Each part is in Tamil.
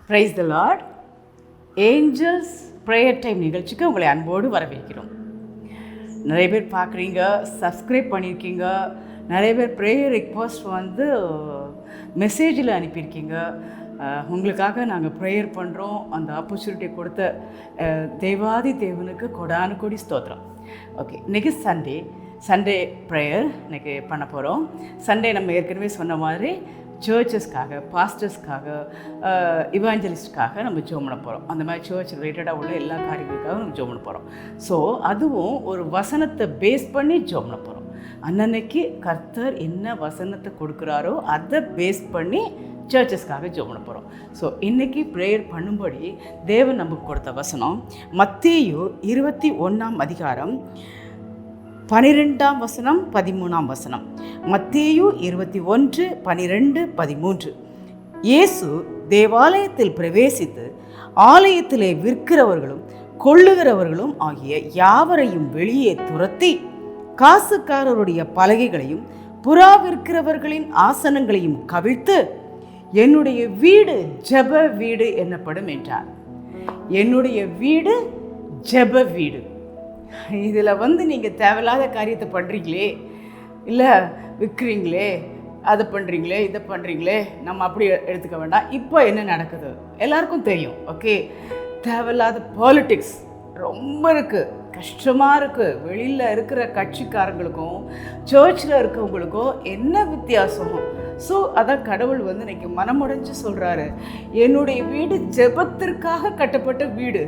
Price the lord. Angels prayer time நிகழ்ச்சிக்கு உங்களை அன்போடு வரவேற்கிறோம். நிறைய பேர் பார்க்குறீங்க, சப்ஸ்கிரைப் பண்ணியிருக்கீங்க. நிறைய பேர் ப்ரேயர் ரிக்வஸ்ட் மெசேஜில் அனுப்பியிருக்கீங்க. உங்களுக்காக நாங்கள் ப்ரேயர் பண்ணுறோம். அந்த ஆப்பர்ச்சுனிட்டி கொடுத்த தேவாதி தேவனுக்கு கொடானு கொடி ஸ்தோத்திரம். ஓகே, இன்றைக்கி சண்டே ப்ரேயர் இன்றைக்கி பண்ண போகிறோம். சண்டே நம்ம ஏற்கனவே சொன்ன மாதிரி சர்ச்சஸ்க்காக, பாஸ்டர்ஸ்க்காக, இவாஞ்சலிஸ்ட்காக நம்ம ஜெபம் பண்ண போகிறோம். அந்த மாதிரி சர்ச் ரிலேட்டடாக உள்ள எல்லா காரியங்களுக்காக நம்ம ஜெபம் பண்ண போகிறோம். ஸோ அதுவும் ஒரு வசனத்தை பேஸ் பண்ணி ஜெபம் பண்ண போகிறோம். அன்னன்னைக்கு கர்த்தர் என்ன வசனத்தை கொடுக்குறாரோ அதை பேஸ் பண்ணி சர்ச்சஸ்க்காக ஜெபம் பண்ண போகிறோம். ஸோ இன்றைக்கி ப்ரேயர் பண்ணும்படி தேவன் நமக்கு கொடுத்த வசனம் மத்தேயு 21 அதிகாரம் 12 13. மத்தேயு 21, 12, 13. இயேசு தேவாலயத்தில் பிரவேசித்து ஆலயத்திலே விற்கிறவர்களும் கொள்ளுகிறவர்களும் ஆகிய யாவரையும் வெளியே துரத்தி காசுக்காரருடைய பலகைகளையும் புறா விற்கிறவர்களின் ஆசனங்களையும் கவிழ்த்து, என்னுடைய வீடு ஜெப வீடு என்னப்படும் என்றார். என்னுடைய வீடு ஜெப வீடு. இதில் நீங்கள் தேவையில்லாத காரியத்தை பண்ணுறீங்களே, இல்லை விற்கிறீங்களே, அதை பண்ணுறீங்களே, இதை பண்ணுறீங்களே, நம்ம அப்படி எடுத்துக்க வேண்டாம். இப்போ என்ன நடக்குது எல்லாருக்கும் தெரியும். ஓகே, தேவையில்லாத பாலிட்டிக்ஸ் ரொம்ப இருக்குது, கஷ்டமாக இருக்குது. வெளியில் இருக்கிற கட்சிக்காரங்களுக்கும் சர்ச்சில் இருக்கவங்களுக்கும் என்ன வித்தியாசம்? ஸோ அதான் கடவுள் இன்றைக்கி மனமுடைஞ்சு சொல்கிறாரு, என்னுடைய வீடு ஜெபத்திற்காக கட்டப்பட்ட வீடு,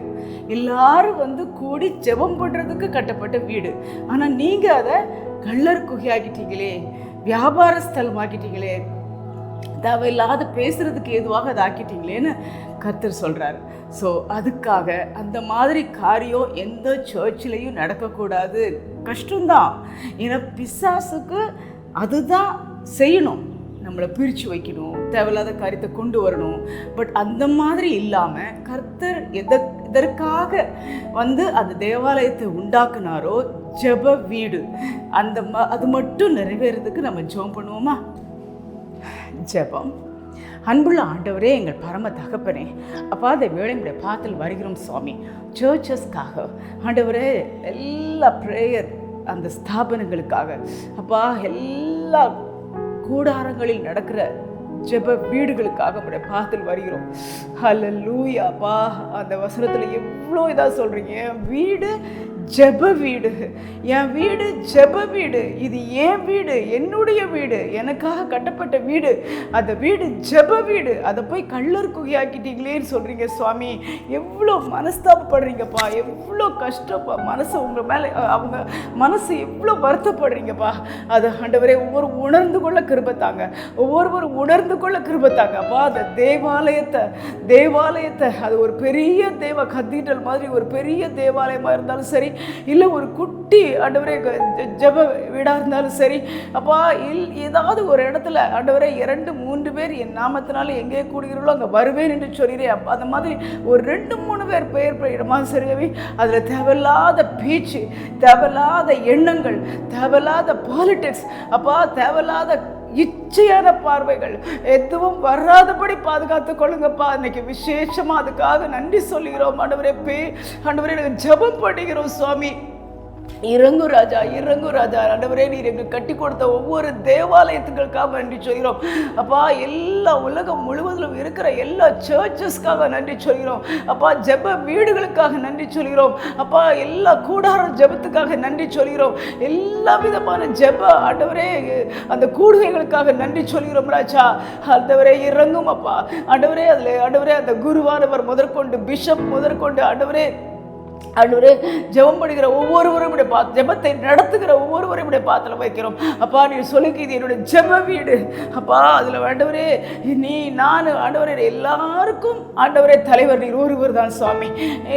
எல்லாரும் கூடி ஜெபம் பண்ணுறதுக்கு கட்டப்பட்ட வீடு. ஆனால் நீங்கள் அதை கள்ளர் குகையாக்கிட்டீங்களே, வியாபார ஸ்தலமாக்கிட்டீங்களே, தேவையில்லாத பேசுகிறதுக்கு ஏதுவாக அதை ஆக்கிட்டீங்களேன்னு கர்த்தர் சொல்கிறார். ஸோ அதுக்காக அந்த மாதிரி காரியம் எந்த சர்ச்சிலையும் நடக்கக்கூடாது. கஷ்டம்தான், ஏன்னா பிசாசுக்கு அதுதான் செய்யணும், நம்மளை பிரித்து வைக்கணும், தேவையில்லாத காரியத்தை கொண்டு வரணும். பட் அந்த மாதிரி இல்லாமல் கர்த்தர் எதற்காக அந்த தேவாலயத்தை உண்டாக்குனாரோ, ஜெப வீடு, அது மட்டும் நிறைவேறதுக்கு நம்ம ஜெபம் பண்ணுவோமா? ஜெபம். அன்புள்ள ஆண்டவரே, எங்கள் பரம தகப்பனே, அப்பா இந்த வேளையுடைய பாத்தில் வருகிறோம் சுவாமி. சர்ச்சஸ்க்காக ஆண்டவரே, எல்லா ப்ரேயர் அந்த ஸ்தாபனங்களுக்காக, அப்பா எல்லா கூடாரங்களில் நடக்கிற ஜெப வீடுகளுக்காக உடைய பாத்தில் வருகிறோம். ஹல்லேலூயா. அப்பா அந்த வசனத்தில் எவ்வளோ இதாக சொல்கிறீங்க, வீடு ஜெப வீடு, என் வீடு ஜெப வீடு, இது என் வீடு, என்னுடைய வீடு, எனக்காக கட்டப்பட்ட வீடு, அந்த வீடு ஜெப வீடு, அதை போய் கள்ளர் குகையாக்கிட்டீங்களேன்னு சொல்கிறீங்க சுவாமி. எவ்வளோ மனஸ்தாபப்படுறீங்கப்பா, எவ்வளோ கஷ்டப்பா, மனசு உங்கள் மேலே, அவங்க மனசு எவ்வளோ வருத்தப்படுறீங்கப்பா. அதை ஆண்டவரே ஒவ்வொரு உணர்ந்து கொள்ள கிருபத்தாங்க, ஒவ்வொருவரும் உணர்ந்து கொள்ள கிருபத்தாங்க. அப்பா அந்த தேவாலயத்தை அது ஒரு பெரிய கத்தீட்ரல் மாதிரி ஒரு பெரிய தேவாலயமாக இருந்தாலும் சரி, இல்லை ஒரு குட்டி ஆண்டவரே ஜெப வீடாக இருந்தாலும் சரி, அப்பா ஏதாவது ஒரு இடத்துல ஆண்டவரே 2-3 பேர் என் நாமத்தினால எங்கே கூடுகிறீர்களோ அங்கே வருவேன் என்று சொல்கிறேன். அப்போ அந்த மாதிரி ஒரு 2-3 பேர் பெயர் இடமாக சரியாவே அதில் தேவையில்லாத பேச்சு, தேவையில்லாத எண்ணங்கள், தேவையில்லாத பாலிடிக்ஸ், அப்பா தேவையில்லாத இச்சையான பார்வைகள் எதுவும் வராதபடி பாதுகாத்து கொள்ளுங்கப்பா. இன்னைக்கு விசேஷமா அதுக்காக நன்றி சொல்லுகிறோம் ஆண்டவரே. ஆண்டவரே ஜெபம் பண்ணுகிறோம் சுவாமி. இறங்கு ராஜா, இறங்கு ராஜா. ஆண்டவரே, நீர் எங்களுக்கு கட்டி கொடுத்த ஒவ்வொரு தேவாலயத்துகளுக்காக நன்றி சொல்கிறோம் அப்பா. எல்லா உலகம் முழுவதிலும் இருக்கிற எல்லா சர்ச்சஸ்க்காக நன்றி சொல்கிறோம் அப்பா. ஜெப வீடுகளுக்காக நன்றி சொல்கிறோம் அப்பா. எல்லா கூடார ஜெபத்துக்காக நன்றி சொல்கிறோம். எல்லா விதமான ஜெப ஆண்டவரே அந்த கூடுகைகளுக்காக நன்றி சொல்கிறோம் ராஜா. ஆண்டவரே இறங்கும் அப்பா. ஆண்டவரே அதில் ஆண்டவரே அந்த குருவானவர் முதற்கொண்டு பிஷப் முதற்கொண்டு ஆண்டவரே ஜெபம் பண்ணுகிற ஒவ்வொருவரும் ஜெபத்தை நடத்துகிற ஒவ்வொருவரும் பாத்தில் வைக்கிறோம் அப்பா. நீ சொல்லிக்கு இது என்னுடைய ஜெப வீடு அப்பா. அதில் ஆண்டவரே நான் ஆண்டவரே எல்லாருக்கும் ஆண்டவரே தலைவர் நீர் ஒருவர் தான் சுவாமி.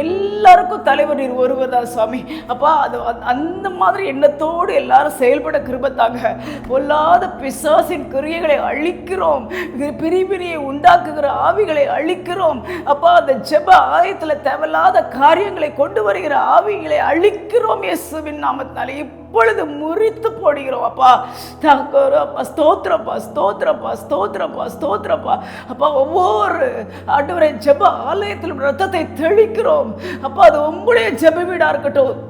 எல்லாருக்கும் தலைவர் நீர் ஒருவர் தான் சுவாமி அப்பா. அது அந்த மாதிரி எண்ணத்தோடு எல்லாரும் செயல்பட கிருபத்தாங்க. பொல்லாத பிசாசின் கிரியைகளை அழிக்கிறோம், பிரிவினையை உண்டாக்குகிற ஆவிகளை அழிக்கிறோம் அப்பா. அந்த ஜெப ஆயத்தில் தேவையில்லாத காரியங்களை கொண்டு கொண்டு வருகிற ஆவிகளை அழிக்கிறோம் இயேசுவின் நாமத்தினாலே. இப்பொழுது முறித்து போடுகிறோம் அப்பா. ஸ்தோத்திரப்பா, ஸ்தோத்திரப்பா, ஸ்தோத்திரப்பா, ஸ்தோத்திரப்பா. அப்பா, ஒவ்வொரு ஆண்டவரே ஜெப ஆலயத்தில் ரத்தத்தை தெளிக்கிறோம் அப்பா. அது உங்களுடைய ஜெப வீடா இருக்கட்டும்,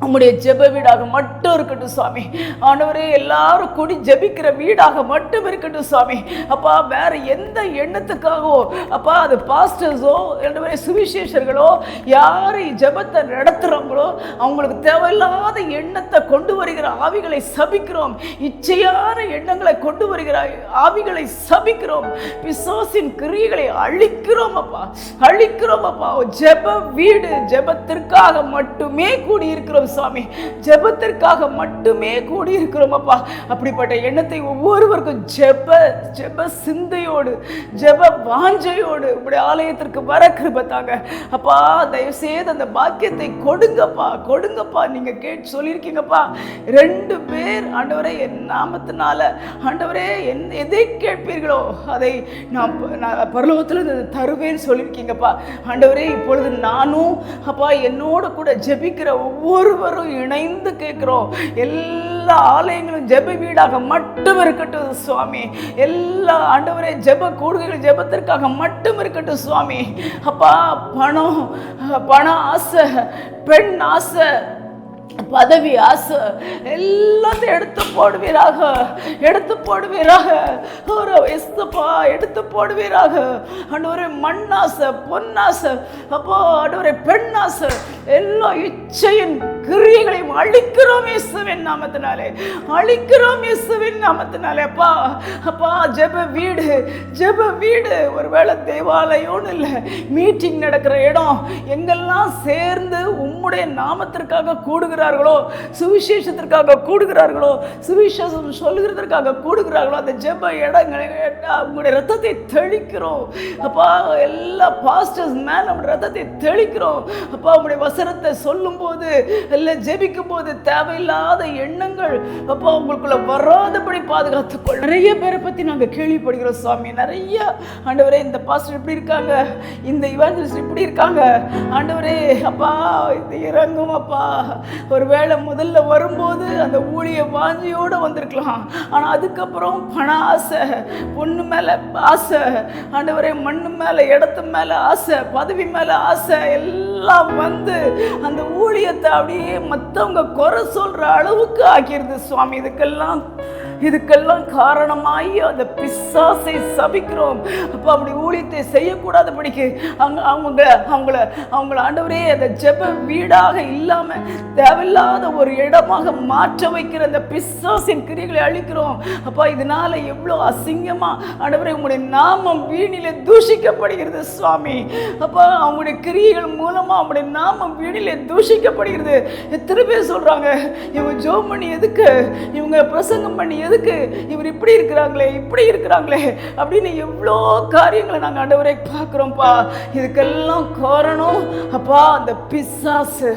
உம்முடைய ஜெப வீடாக மட்டும் இருக்கட்டும் சுவாமி. ஆண்டவரே, எல்லாரும் கூடி ஜெபிக்கிற வீடாக மட்டும் இருக்கட்டும் சுவாமி. அப்பா, வேற எந்த எண்ணத்துக்காகவோ அப்பா, அது பாஸ்டர்ஸோ இல்லைன்னா சுவிசேஷர்களோ யாரை ஜெபத்தை நடத்துகிறாங்களோ அவங்களுக்கு தேவையில்லாத எண்ணத்தை கொண்டு வருகிற ஆவிகளை சபிக்கிறோம். இச்சையான எண்ணங்களை கொண்டு வருகிற ஆவிகளை சபிக்கிறோம். பிசாசின் கிரியைகளை அழிக்கிறோம் அப்பா, அழிக்கிறோம் அப்பா. ஜெப வீடு ஜெபத்திற்காக மட்டுமே கூடியிருக்கிறோம் சுவாமி, ஜெபத்திற்காக மட்டுமே கூடி இருக்கிறோம் அப்பா. அப்படிப்பட்ட எண்ணத்தை ஒவ்வொருவருக்கும் ஜெப சிந்தையோடு ஜெப வாஞ்சையோடு உங்களுடைய ஆலயத்திற்கு வர கிருபை தாங்க அப்பா. தயவு செய்து அந்த பாக்கியத்தை கொடுங்கப்பா, கொடுங்கப்பா. நீங்க கேட்டு சொல்லியிருக்கீங்கப்பா, 2 பேர் ஆண்டவரே என் நாமத்தினால ஆண்டவரே எதை கேட்பீர்களோ அதை நான் பரலோகத்தில் தருவேன்னு சொல்லியிருக்கீங்கப்பா. ஆண்டவரே, இப்பொழுது நானும் அப்பா என்னோட கூட ஜெபிக்கிற ஒவ்வொருவரும் இணைந்து கேட்கிறோம். எல்லா ஆலயங்களும் ஜெப வீடாக மட்டும் இருக்கட்டும் சுவாமி. எல்லா ஆண்டவரே ஜெப கூடுகைகள் ஜெபத்திற்காக மட்டும் இருக்கட்டும் சுவாமி. அப்பா, பண ஆசை, பெண் ஆசை, பதவி ஆசை எல்லாத்தையும் எடுத்து போடுவீராக, எடுத்து போடுவீராக. ஒரு எஸ்தப்பா எடுத்து போடுவீராக. ஆண்டவரே, மண்ணாசை, பொன்னாசை, அப்போ ஆண்டவரே பெண்ணாசை, எல்லா இச்சையின் கிரியைகளையும் அழிக்கிறோம் இயேசுவின் நாமத்தினாலே, அழிக்கிறோம் இயேசுவின் நாமத்தினாலே. அப்பா, அப்பா, ஜெப வீடு, ஜெப வீடு ஒருவேளை தேவாலயம்னு இல்லை, மீட்டிங் நடக்கிற இடம், எங்கெல்லாம் சேர்ந்து உம்முடைய நாமத்திற்காக கூடுகிறார்களோ, சுவிசேஷத்திற்காக கூடுகிறார்களோ, சுவிசேஷம் சொல்லுகிறதற்காக கூடுகிறார்களோ, அந்த ஜெப இடங்களை உங்களுடைய ரத்தத்தை தெளிக்கிறோம் அப்பா. எல்லா பாஸ்டர்ஸ் மேல் நம்முடைய ரத்தத்தை தெளிக்கிறோம் அப்பா. உங்களுடைய வசனத்தை சொல்லும் போது இல்லை ஜெபிக்கும் போது தேவையில்லாத எண்ணங்கள் அப்பா உங்களுக்குள்ள வராதபடி பாதுகாத்துக்கொள். நிறைய பேரை பற்றி நாங்கள் கேள்விப்படுகிறோம் சுவாமி. நிறைய ஆண்டவரே, இந்த பாஸ்டர் இப்படி இருக்காங்க, இந்த இவாஞ்சலிஸ்ட் இப்படி இருக்காங்க ஆண்டவரே. அப்பா, இது இறங்கும் அப்பா. ஒருவேளை முதல்ல வரும்போது அந்த ஊழிய வாஞ்சியோடு வந்திருக்கலாம், ஆனால் அதுக்கப்புறம் பண ஆசை, பொண்ணு மேலே ஆசை ஆண்டவரே, மண்ணு மேலே, இடத்து மேலே ஆசை, பதவி மேலே ஆசை எல்லாம் வந்து அந்த ஊழியத்தை அப்படியே மற்றவங்க குறை சொல்ற அளவுக்கு ஆக்கிடுது சுவாமி. இதுக்கெல்லாம் காரணமாகி அந்த பிசாசை சபிக்கிறோம் அப்போ. அப்படி ஊழியத்தை செய்யக்கூடாதபடிக்கு அவங்கள ஆண்டவரே அந்த ஜெப வீடாக இல்லாம தேவையில்லாத ஒரு இடமாக மாற்ற வைக்கிற அந்த பிசாசின் கிரியைகளை அழிக்கிறோம் அப்பா. இதனால எவ்வளோ அசிங்கமா ஆண்டவரே உங்களுடைய நாமம் வீணிலே தூஷிக்கப்படுகிறது சுவாமி. அப்பா, அவங்களுடைய கிரியைகள் மூலமா அவங்களுடைய நாமம் வீணிலே தூஷிக்கப்படுகிறது. எத்தனை பேர் சொல்றாங்க, இவங்க ஜெபம் பண்ணி எதுக்கு, இவங்க பிரசங்கம் பண்ணி எதுக்கு, இவர் இப்படி இருக்கிறாங்களே, இப்படி இருக்கிறாங்களே அப்படின்னு எவ்வளோ காரியங்களை நாங்கள் ஆண்டவரை பார்க்குறோம்ப்பா. இதுக்கெல்லாம் காரணம் அப்பா அந்த பிசாசு.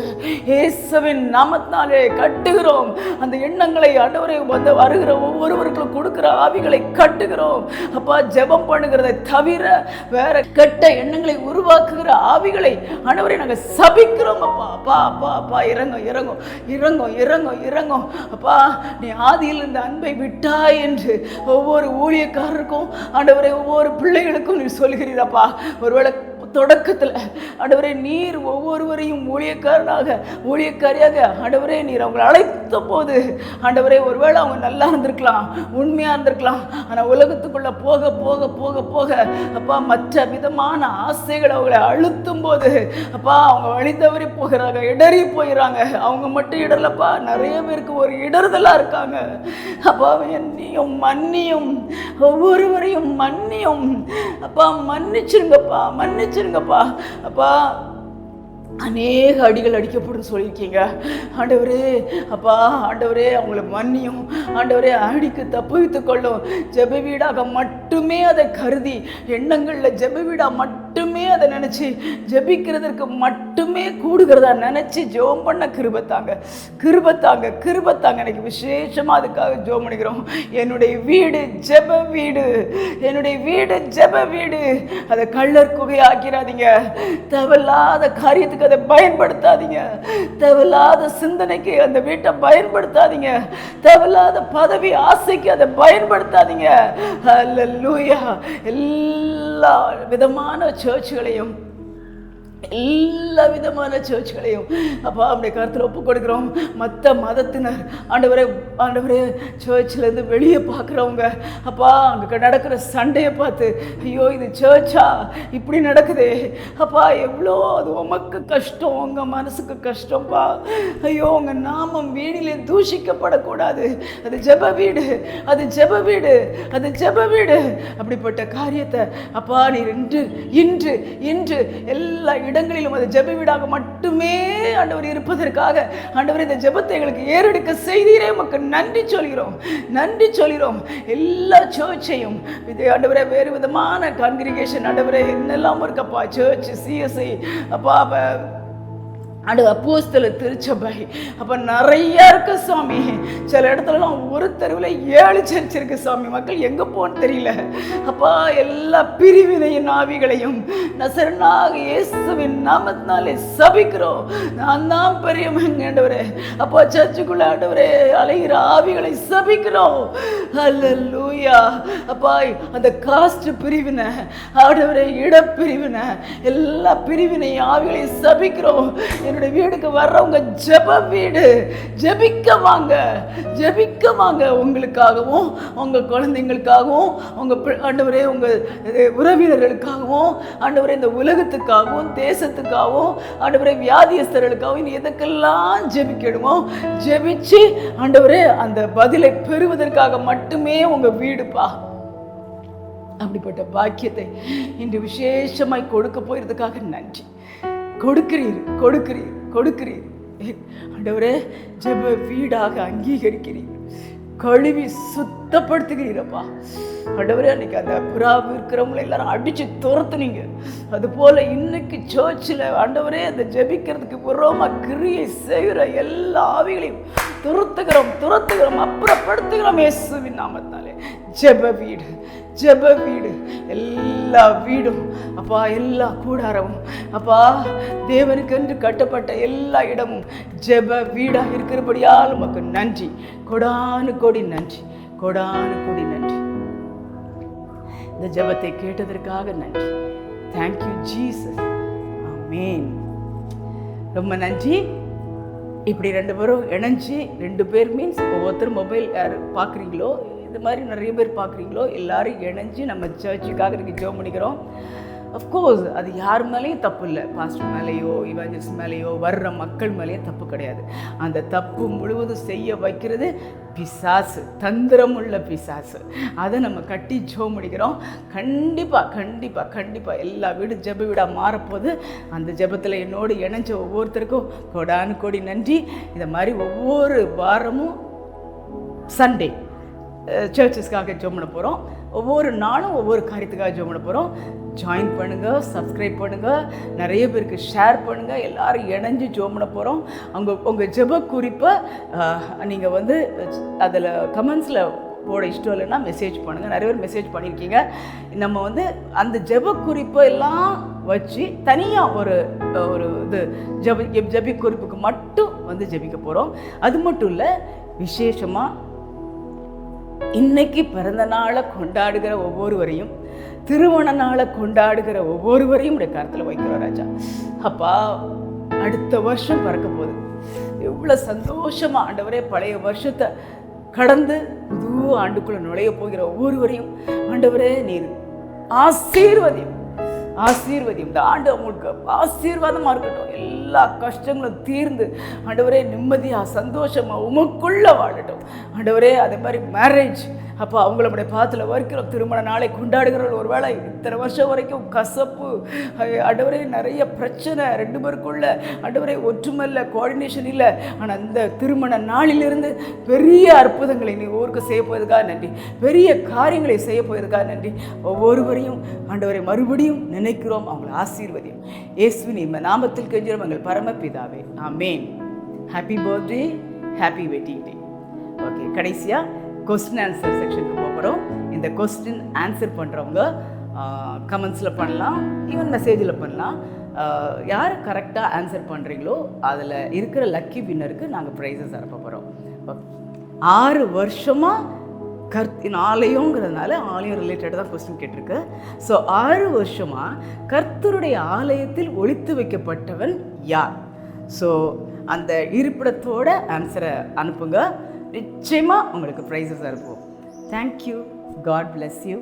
இயேசுவின் நாமத்தினாலே கட்டுகிறோம் அந்த எண்ணங்களை. ஆண்டவரை வந்து வருகிற ஒவ்வொருவருக்கும் கொடுக்கிற ஆவிகளை கட்டுகிறோம் அப்பா. ஜெபம் பண்ணுகிறதை தவிர வேற கெட்ட எண்ணங்களை உருவாக்குகிற ஆவிகளை ஆண்டவரை நாங்கள் சபிக்கிறோம் அப்பா. அப்பா அப்பா அப்பா, இறங்கும் இறங்கும் இறங்கும் இறங்கும் இறங்கும் அப்பா. நீ ஆதியில் இந்த அன்பை விட்டாய் என்று ஒவ்வொரு ஊழியக்காரருக்கும் ஆண்டவரே, ஒவ்வொரு பிள்ளைகளுக்கும் நீ சொல்கிறீரப்பா. ஒருவேளை தொடக்கத்தில் ஆண்டவரே நீர் ஒவ்வொருவரையும் ஊழியக்காரியாக ஆண்டவரே நீர் அவங்களை அழைத்த போது ஆண்டவரே ஒருவேளை அவங்க நல்லா இருந்திருக்கலாம், உண்மையாக இருந்திருக்கலாம். ஆனால் உலகத்துக்குள்ளே போக போக போக போக அப்பா மற்ற விதமான ஆசைகள் அவங்களை அழுத்தும் போது அப்பா அவங்க வழி தவறி போகிறாங்க, இடறி போயிடறாங்க. அவங்க மட்டும் இடரலப்பா, நிறைய பேருக்கு ஒரு இடறுதலாக இருக்காங்க அப்பா. என்னையும் மன்னியும், ஒவ்வொருவரையும் மன்னியும் அப்பா. மன்னிச்சிருங்கப்பா, மன்னிச்சிருங்கப்பா அப்பா. அநேக அடிகள் அடிக்கப்படும் சொல்லியிருக்கீங்க ஆண்டவரே. அப்பா ஆண்டவரே, அவங்கள மன்னியும் ஆண்டவரே. அடிக்கு தப்புவித்துக் கொள்ளும். ஜெப வீடாக மட்டுமே அதை கருதி, எண்ணங்களில் ஜெப வீடாக மட்டுமே அதை நினச்சி ஜெபிக்கிறதற்கு மட்டுமே கூடுகிறதா நினச்சி ஜெபம் பண்ண கிருபத்தாங்க. எனக்கு விசேஷமாக அதுக்காக ஜெபம் பண்ணிக்கிறோம். என்னுடைய வீடு ஜெப வீடு, என்னுடைய வீடு ஜெப வீடு. அதை கள்ளர் குகையாக்கிறாதீங்க. தேவையில்லாத காரியத்துக்கு அதை பயன்படுத்தாதீங்க. தேவையில்லாத சிந்தனைக்கு அந்த வீட்டை பயன்படுத்தாதீங்க. தேவையில்லாத பதவி ஆசைக்கு அதை பயன்படுத்தாதீங்க. அல்லேலூயா. எல்லா விதமான சர்ச்சுகளையும் அப்பா அப்படி கருத்தில் ஒப்பு கொடுக்குறோம். மற்ற மதத்தினர் ஆண்டவரே சர்ச்சிலேருந்து வெளியே பார்க்குறவங்க அப்பா அங்கே நடக்கிற சண்டையை பார்த்து ஐயோ இது சர்ச்சா இப்படி நடக்குது அப்பா, எவ்வளோ அது உமக்கு கஷ்டம், உங்கள் மனசுக்கு கஷ்டம்ப்பா. ஐயோ உங்கள் நாமம் வீணிலே தூஷிக்கப்படக்கூடாது. அது ஜெப வீடு, அது ஜெப வீடு, அது ஜெப வீடு. அப்படிப்பட்ட காரியத்தை அப்பா நீர் இன்று இன்று எல்லா இடங்களிலும் அது ஜெப வீடாக மட்டுமே ஆண்டவர் இருப்பதற்காக ஆண்டவர் இந்த ஜெபத்தை எங்களுக்கு ஏறெடுக்க செய்தீரே, உமக்கு நன்றி சொல்கிறோம். எல்லா சர்ச்சையும் ஆண்டவரே, வேறு விதமான கான்கிரிகேஷன் ஆண்டவரே என்னெல்லாம் இருக்கப்பா, சர்ச், சிஎஸ்ஐ அப்பா, அப்போஸ்தல திருச்சபை அப்போ நிறையா இருக்கு சாமி. சில இடத்துலலாம் ஒரு தெருவில் 7 சர்ச் இருக்கு சாமி. மக்கள் எங்கே போன்னு தெரியல அப்பா. எல்லா பிரிவினையின் ஆவிகளையும் நசரனாக இயேசுவின் நாமத்தினாலே சபிக்கிறோம். நான் தான் பெரியவங்கண்டவரே அப்போ சர்ச்சுக்குள்ள ஆண்டவரே அலைகிற ஆவிகளை சபிக்கிறோம். அல்லேலூயா. அப்பா அந்த காஸ்ட் பிரிவினை ஆண்டவரே, இடப்பிரிவினை, எல்லா பிரிவினை ஆவிகளையும் சபிக்கிறோம். என்னுடைய வீடுக்கு வர்றவங்க ஜெப வீடு, ஜெபிக்க வாங்க. உங்களுக்காகவும் உங்க குழந்தைங்களுக்காகவும் உங்க ஆண்டவரே உங்க உறவினர்களுக்காகவும் ஆண்டவரே இந்த உலகத்துக்காகவும் தேசத்துக்காகவும் ஆண்டவரே வியாதியஸ்தர்களுக்காகவும் எதுக்கெல்லாம் ஜெபிக்கணுமோ ஜெபிச்சு ஆண்டவரே அந்த பதிலை பெறுவதற்காக மட்டுமே உங்க வீடுப்பா. அப்படிப்பட்ட பாக்கியத்தை இன்று விசேஷமாய் கொடுக்க போயிருதுக்காக நன்றி. கொடுக்கிறீர் ஆண்டவரே. ஜெப வீடாக அங்கீகரிக்கிறீர், கழுவி சுத்தப்படுத்துகிறீரப்பா ஆண்டவரே. அன்னைக்கு அந்த புறா இருக்கிறவங்களை எல்லாரும் அடிச்சு துரத்துனீங்க. அது போல இன்னைக்கு சர்ச்சில் ஆண்டவரே அந்த ஜெபிக்கிறதுக்கு புறமா கிரியை செய்கிற எல்லா ஆவிகளையும் துரத்துகிறோம், அப்புறப்படுத்துகிறோம் இயேசுவின் நாமத்தாலே. ஜெப வீடு எல்லா வீடும் அப்பா, எல்லா கூடாரமும் அப்பா, தேவனுக்கென்று கட்டப்பட்ட எல்லா இடமும் ஜெப வீடாக இருக்கிறபடியால் உமக்கு நன்றி. கொடானு கோடி நன்றி. இந்த ஜெபத்தை கேட்டதற்காக நன்றி. Thank you Jesus. ஆமென். ரொம்ப நன்றி. இப்படி 2 பேரும் இணைஞ்சு 2 பேர் மீன்ஸ் ஒவ்வொருத்தரும் மொபைல் யார் பார்க்குறீங்களோ, இது மாதிரி நிறைய பேர் பார்க்குறீங்களோ, எல்லாரும் இணைஞ்சு நம்ம சர்ச்சுக்காக இன்றைக்கி ஜெபம் பண்ணிக்கிறோம். அஃப்கோர்ஸ் அது யார் மேலேயும் தப்பு இல்லை. பாஸ்டர் மேலேயோ இவாஞ்சலிஸ்ட் மேலேயோ வர்ற மக்கள் மேலேயும் தப்பு கிடையாது. அந்த தப்பு முழுவதும் செய்ய வைக்கிறது பிசாசு, தந்திரமுள்ள பிசாசு. அதை நம்ம கட்டி ஜெபம் பண்ணிக்கிறோம். கண்டிப்பாக எல்லா வீடு ஜெப வீடாக மாறப்போது. அந்த ஜெபத்தில் என்னோடு இணைஞ்ச ஒவ்வொருத்தருக்கும் கோடானு கோடி நன்றி. இந்த மாதிரி ஒவ்வொரு வாரமும் சண்டே சர்ச்சஸ்க்காக ஜெபம் பண்ண போகிறோம். ஒவ்வொரு நாளும் ஒவ்வொரு காரியத்துக்காக ஜெபம் பண்ண போகிறோம். ஜாயின் பண்ணுங்கள், சப்ஸ்கிரைப் பண்ணுங்கள், நிறைய பேருக்கு ஷேர் பண்ணுங்கள். எல்லோரும் இணைஞ்சு ஜெபம் பண்ண போகிறோம். உங்கள் ஜெப குறிப்பை நீங்கள் வந்து அதில் கமெண்ட்ஸில் போட இஷ்டம் இல்லைன்னா மெசேஜ் பண்ணுங்கள். நிறைய பேர் மெசேஜ் பண்ணியிருக்கீங்க. நம்ம வந்து அந்த ஜெப குறிப்பை எல்லாம் வச்சு தனியாக ஒரு இது ஜெப குறிப்புக்கு மட்டும் வந்து ஜெபிக்க போகிறோம். அது மட்டும் இல்லை, விசேஷமாக இன்னைக்கு பிறந்த நாளை கொண்டாடுகிற ஒவ்வொருவரையும், திருமண நாளை கொண்டாடுகிற ஒவ்வொருவரையும் உடைய கருத்தில் வைக்கிறோம் ராஜா. அப்பா அடுத்த வருஷம் பிறக்க போகுது. எவ்வளோ சந்தோஷமாக ஆண்டவரே பழைய வருஷத்தை கடந்து புது ஆண்டுக்குள்ளே நுழைய போகிற ஒவ்வொருவரையும் ஆண்டவரே நீர் ஆசீர்வதியும். இந்த ஆண்டு அவங்களுக்கு ஆசீர்வாதமாக இருக்கட்டும். எல்லா கஷ்டங்களும் தீர்ந்து ஆண்டவரே நிம்மதியாக சந்தோஷமாக உமக்குள்ளே வாழட்டும் ஆண்டவரே. அதே மாதிரி மேரேஜ் அப்போ அவங்கள நம்முடைய பாதத்தில் வைக்கிறோம். திருமண நாளை கொண்டாடுகிறவர்கள் ஒருவேளை இத்தனை வருஷம் வரைக்கும் கசப்பு, ஆண்டவரே நிறைய பிரச்சனை, 2 பேருக்குள்ள ஆண்டவரே ஒற்றுமையில் கோஆர்டினேஷன் இல்லை. ஆனால் இந்த திருமண நாளிலிருந்து பெரிய அற்புதங்களை நீ ஊருக்கு செய்ய போவதுக்காக நன்றி, பெரிய காரியங்களை செய்ய போவதுக்காக நன்றி. ஒவ்வொருவரையும் ஆண்டவரை மறுபடியும் நினைக்கிறோம், அவங்களை ஆசீர்வதியும். இயேசுவின் நாமத்தில் கெஞ்சுகிறோம் எங்கள் பரமபிதாவே, amen. Happy birthday, happy wedding day. Okay, கடைசியாக கொஸ்டின் ஆன்சர் செக்ஷனுக்கு போகிறோம். இந்த கொஸ்டின் ஆன்சர் பண்ணுறவங்க கமெண்ட்ஸில் பண்ணலாம், ஈவன் மெசேஜில் பண்ணலாம். யார் கரெக்டாக ஆன்சர் பண்ணுறீங்களோ அதில் இருக்கிற லக்கி வின்னருக்கு நாங்கள் ப்ரைஸஸ் அனுப்ப போகிறோம். 6 வருஷமாக கர்த்தின் ஆலயங்கிறதுனால ஆலயம் ரிலேட்டடாக தான் கொஸ்டின் கேட்டிருக்கு. ஸோ 6 வருஷமாக கர்த்தருடைய ஆலயத்தில் ஒளித்து வைக்கப்பட்டவன் யார்? ஸோ அந்த இருப்பிடத்தோட ஆன்சரை அனுப்புங்க, நிச்சயமாக உங்களுக்கு ப்ரைஸஸ் அனுப்புவோம். தேங்க்யூ. God bless you.